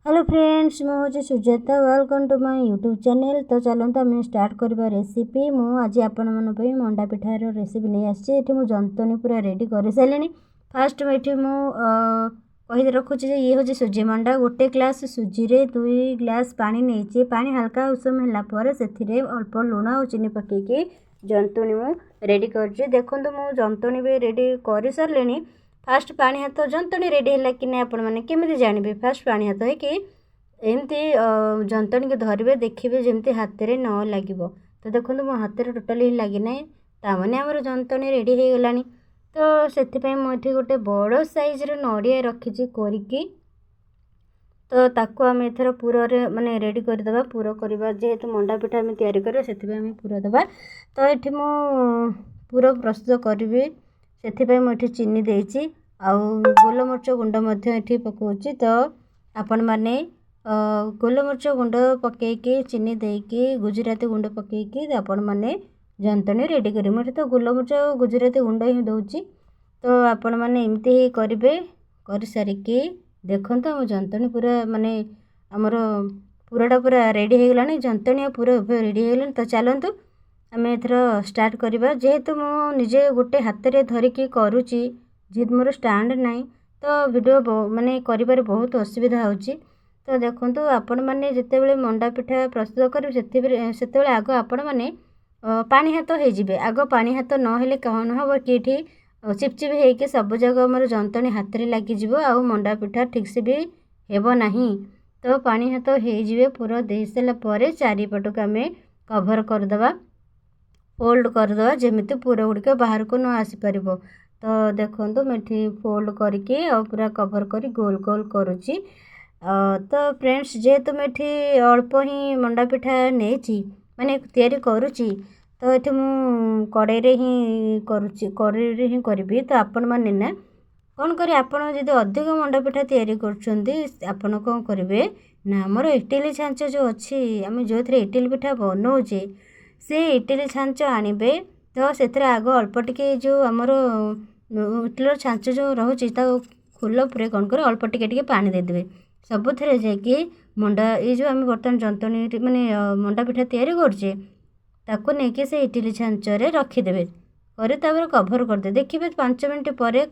Hello friends मुझे Sujata welcome to my YouTube channel. तो चलते आम स्टार्ट करवा रेसिपी। मुझे आपण मन मंडा पिठार रेसिपी नहीं आसी मु जंतनी पूरा रेडी कर सारे। फास्ट ये कही रखुची ये हूँ सुजी मंडा। गोटे ग्लास सुजी रे 2 ग्लास पानी नहीं पानी हल्का उषम है से अल्प लुण और चीनी पकईकि जंतुणी मु रेडी कर देखो मु जंतुणी भी रेडी कर सारे। फास्ट पानी हाथ जंतुणी रेडी है कि नहीं आपण मैंने केमी जानवे। फास्ट पानी हाथ है कि एमती जंतुणी को धरवे देखिए जमती हाथ में न लगे। तो देखो मो हाथ में टोटाली लगे ताने आमर जंतुणी रेडी हो गला। तो से मुझे गोटे बड़ साइज नड़िया रखी कोरिकी। तो ताकू आम एथर पूर माने रेडी करदे पूर करवा जेहेतु मंडा पिठा आम तैयारी करा से पूर दबा। तो ये मु पूर प्रस्तुत करी से मुझे चीनी देची आउ गोलमरिच गुंड ये पकाऊँगी। तो आपण मैंने गोलमरिच गुंड पकईकि चीनी देकी गुजराती गुंड पकईकि आपण मैंने जंतुणी रेडी करें। मुझे तो गोलमरिच गुजराती गुंड ही दूची। तो आपण मैंने एमती ही करेंगे कर सारिकी देखो आम जंतुणी पूरा माने आमर पूराटा पूरा रेडी हो गलानी। जंतुणी पूरा रेडी हो गलानी। तो चलतु आम एथर स्टार्ट करवा। जेहेतु मुझे गोटे हाथ में धरिकी करुच्ची जेहेतु मोर स्टैंड नहीं तो वीडियो माने करिबार बहुत असुविधा होची। तो देखो आपण मैंने जिते मंडा पिठा प्रस्तुत करें से आग आपण मैंने पानी हाथ हो आग पानी हाथ नहेले कौन हम कि चिपचिप होकर सब जगह मोर जंतुणी हाथ में लगिज आ मंडा पिठा ठीक से भी हेब नहीं। तो पानी हाथ हो पूरा दे सारापर चारिपट को आम कभर करदे फोल्ड करदे जमी पूरा गुड़िक बाहर को न आसीपर। तो देखो मुझे फोल्ड करके पूरा कभर कर गोल गोल करुच्ची। तो फ्रेंड्स जेहेतु मुझे अल्प ही मंडा पिठा नहीं माने तैयारी करुच्ची तो ये मु कड़े ही करुच्ची कड़े ही करी। तो आपण मैंने ना कौन करें आपड़ जब अधिक मंडा पिठा तैयारी कर कौन करेंगे ना आमर इटिली छांच जो अच्छी आम जो थे इटिली पिठा बनाऊे से इटिली छांच आनिबे। तो से आग अल्प टिके जो आमर इटिलर छांच जो रोचे खोल पर कौन कर अल्प टिके पानी देदेवे सबुथ जाकि मंडा ये जो आम बर्तमान जंतुणी माने मंडा पिठा तैयारी करछे ताको नेकी से इटिली छांच रे रखीदेवे करे कभर करदे। देखिए 5 मिनट पर